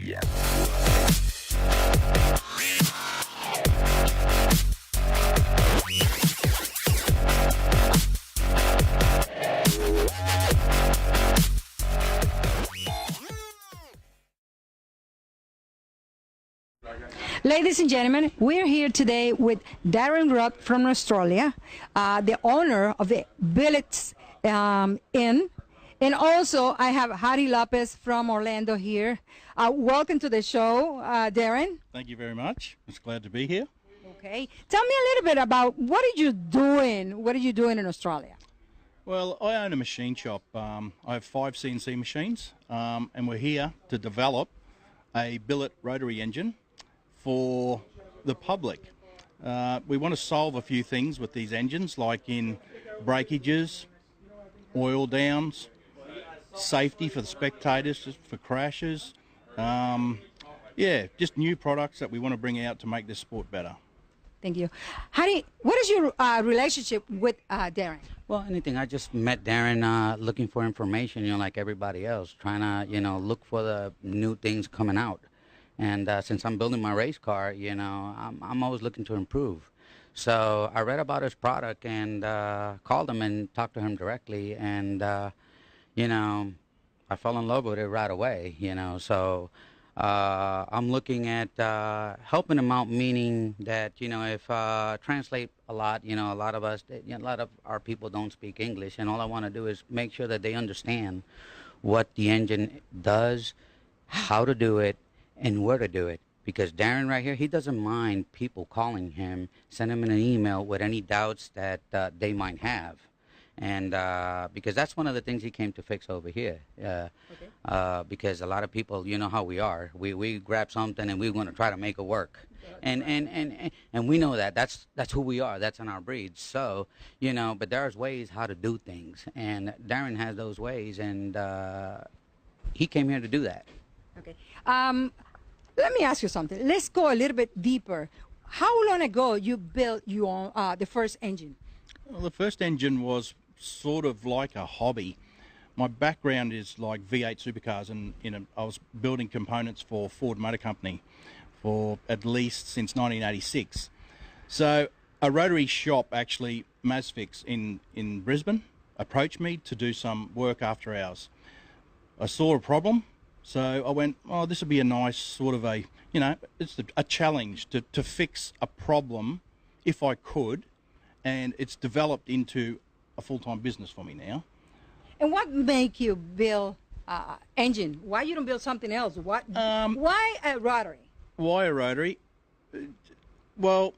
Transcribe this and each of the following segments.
Ladies and gentlemen, we're here today with Darren Rupp from Australia, the owner of the Billet Inn. And also, I have Harry Lopez from Orlando here. Welcome to the show, Darren. Thank you very much. It's glad to be here. Okay. Tell me a little bit about what are you doing? What are you doing in Australia? Well, I own a machine shop. I have 5 CNC machines, and we're here to develop a billet rotary engine for the public. We want to solve a few things with these engines, like in breakages, oil downs, safety for the spectators, for crashes. Yeah, just new products that we want to bring out to make this sport better. Thank you. Harry, what is your relationship with Darren? Well, anything. I just met Darren looking for information, like everybody else, trying to, look for the new things coming out. And since I'm building my race car, I'm always looking to improve. So I read about his product and called him and talked to him directly. And, I fell in love with it right away, So I'm looking at helping him out, meaning that, if translate a lot, a lot of us, a lot of our people don't speak English. And all I want to do is make sure that they understand what the engine does, how to do it, and where to do it. Because Darren right here, he doesn't mind people calling him, send him an email with any doubts that they might have. And because that's one of the things he came to fix over here. Because a lot of people, you know how we are. We grab something and we want to try to make it work. And we know that. That's who we are. That's in our breed. So, but there's ways how to do things. And Darren has those ways, and he came here to do that. Okay. Let me ask you something. Let's go a little bit deeper. How long ago you built your the first engine? Well, the first engine was sort of like a hobby. My background is like V8 supercars, and I was building components for Ford Motor Company for at least since 1986. So a rotary shop, actually, Masfix in Brisbane, approached me to do some work after hours. I saw a problem. So I went, oh, this would be a nice sort of it's a challenge to fix a problem if I could, and it's developed into a full-time business for me now. And what make you build engine? Why you don't build something else? Why a rotary? Why a rotary? Well,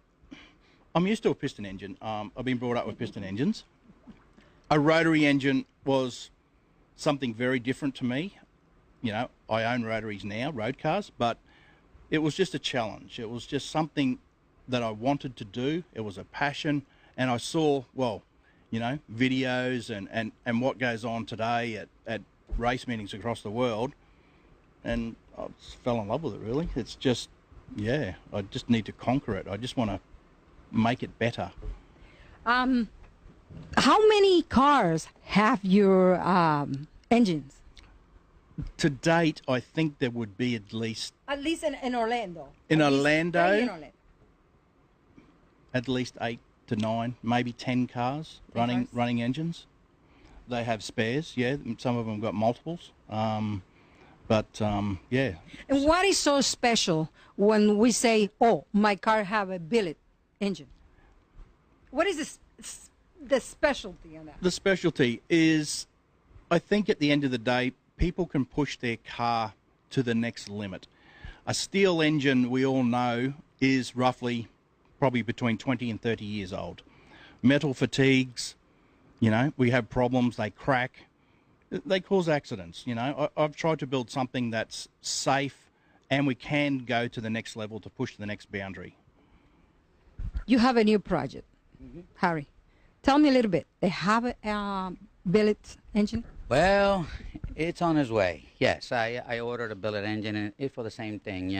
I'm used to a piston engine. I've been brought up with piston engines. A rotary engine was something very different to me. I own rotaries now, road cars, but it was just a challenge. It was just something that I wanted to do. It was a passion, and I saw, videos and what goes on today at race meetings across the world, and I just fell in love with it, really. It's just, I just need to conquer it. I just want to make it better. How many cars have your engines? To date, I think there would be at least in Orlando. In Right Orlando, in Orlando. At least 8 to 9, maybe 10 cars running engines. They have spares, some of them got multiples. Yeah. And what is so special when we say, "Oh, my car have a billet engine"? What is the specialty on that? The specialty is, I think at the end of the day, people can push their car to the next limit. A steel engine, we all know, is roughly probably between 20 and 30 years old. Metal fatigues, we have problems, they crack, they cause accidents. I've tried to build something that's safe, and we can go to the next level to push the next boundary. You have a new project, Harry. Tell me a little bit. They have a billet engine? Well, it's on its way. Yes, I ordered a billet engine, and it's for the same thing,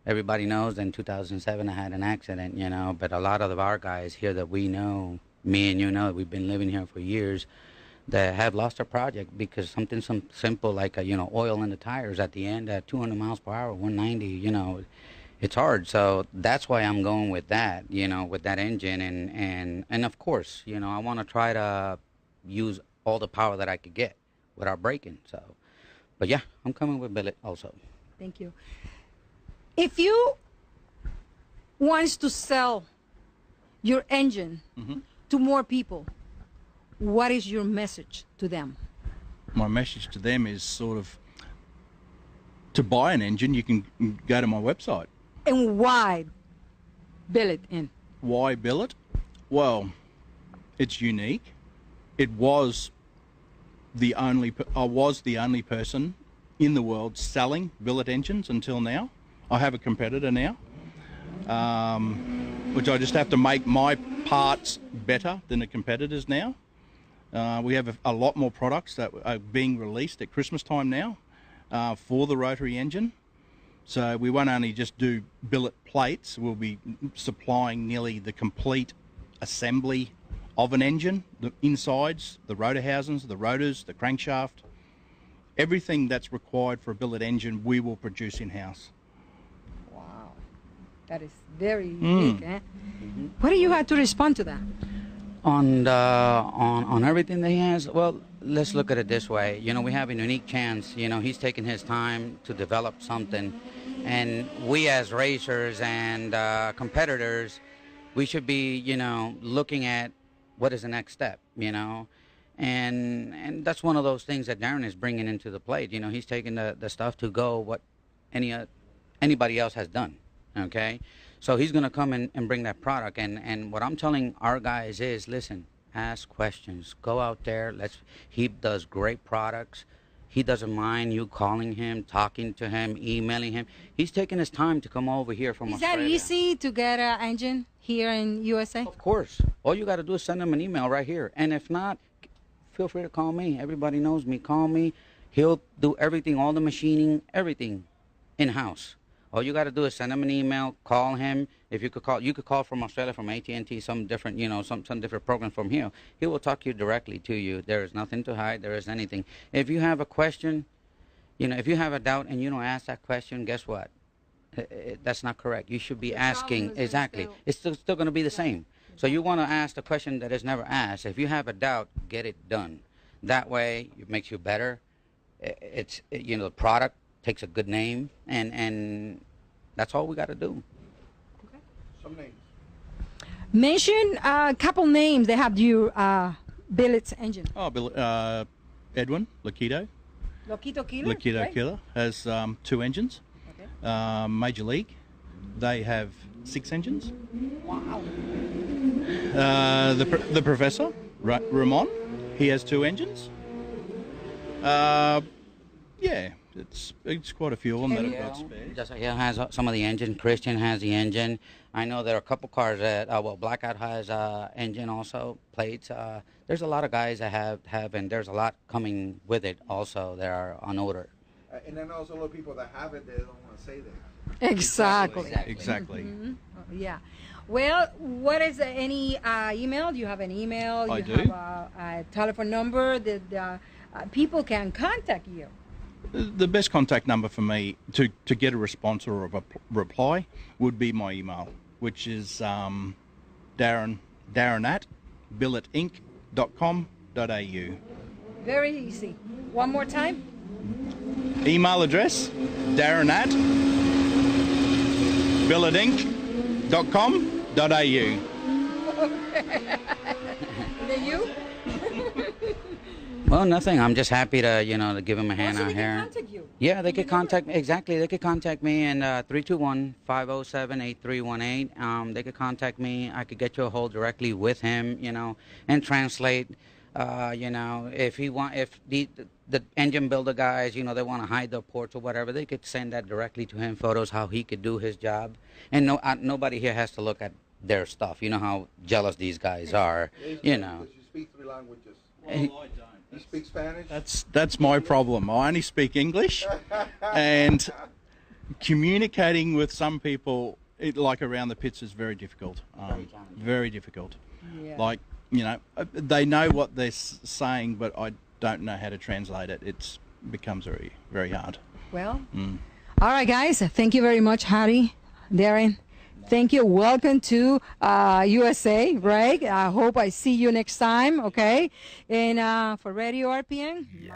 everybody knows in 2007 I had an accident, but a lot of our guys here that we know, me and we've been living here for years, that have lost their project because something simple like oil in the tires at the end at 200 miles per hour, 190. It's hard. So that's why I'm going with that. With that engine, and of course, I want to try to use all the power that I could get without braking. So, but yeah, I'm coming with Billet also. Thank you. If you wants to sell your engine to more people, what is your message to them? My message to them is sort of to buy an engine, you can go to my website. And why Billet Inc? Why Billet? Well, it's unique. It was I was the only person in the world selling billet engines until now. I have a competitor now, which I just have to make my parts better than the competitors now. We have a lot more products that are being released at Christmas time now for the rotary engine. So we won't only just do billet plates, we'll be supplying nearly the complete assembly of an engine, the insides, the rotor housings, the rotors, the crankshaft. Everything that's required for a billet engine, we will produce in-house. Wow, that is very unique. What do you have to respond to that? On everything that he has, well, let's look at it this way. We have a unique chance. He's taking his time to develop something, and we as racers and competitors, we should be, looking at what is the next step, and that's one of those things that Darren is bringing into the plate. He's taking the stuff to go what anybody else has done. Okay. So he's going to come and bring that product. And what I'm telling our guys is, listen, ask questions. Go out there. He does great products. He doesn't mind you calling him, talking to him, emailing him. He's taking his time to come over here from Australia. Is that easy to get an engine here in USA? Of course. All you got to do is send him an email right here. And if not, feel free to call me. Everybody knows me. Call me. He'll do everything, all the machining, everything in-house. All you got to do is send him an email, call him. If you could call from Australia, from AT&T, some different, some different program from here. He will talk you directly to you. There is nothing to hide. There is anything. If you have a question, if you have a doubt and you don't ask that question, guess what? That's not correct. You should be asking. Exactly. It's still going to be the same. So you want to ask the question that is never asked. If you have a doubt, get it done. That way, it makes you better. The product takes a good name, and that's all we got to do. Okay. Some names. Mention a couple names that have your Billet's engine. Oh, Edwin Loquito. Loquito Killer. Loquito right? Killer has 2 engines. Okay. Major League, they have 6 engines. Wow. The Professor, Ramon, he has 2 engines. Yeah. It's quite a few of them that have got spares. He has some of the engine. Christian has the engine. I know there are a couple cars that, Blackout has engine also, plates. There's a lot of guys that have, and there's a lot coming with it also that are on order. And then also a lot of people that have it, they don't want to say that. Exactly. Exactly. Mm-hmm. Yeah. Well, what is any email? Do you have an email? I do. Have a telephone number that people can contact you? The best contact number for me to get a response or a reply would be my email, which is Darren at billetinc.com.au. Very easy. One more time. Email address, Darren at billetinc.com.au. Then you? Well, nothing. I'm just happy to, to give him a hand out here. Contact you. Yeah, they could contact me. Exactly. They could contact me in 321-507-8318. They could contact me. I could get you a hold directly with him, and translate. If the engine builder guys, they want to hide their ports or whatever, they could send that directly to him, photos, how he could do his job. And nobody here has to look at their stuff. You know how jealous these guys are, Because you speak 3 languages. Well, I don't. You speak Spanish? That's my problem. I only speak English, and communicating with some people, like around the pits, is very difficult. Very difficult. Yeah. Like you know, they know what they're saying, but I don't know how to translate it. It becomes very, very hard. Well, all right, guys. Thank you very much, Harry, Darren. Thank you. Welcome to USA, right? I hope I see you next time, okay? And for Radio RPN. Yeah.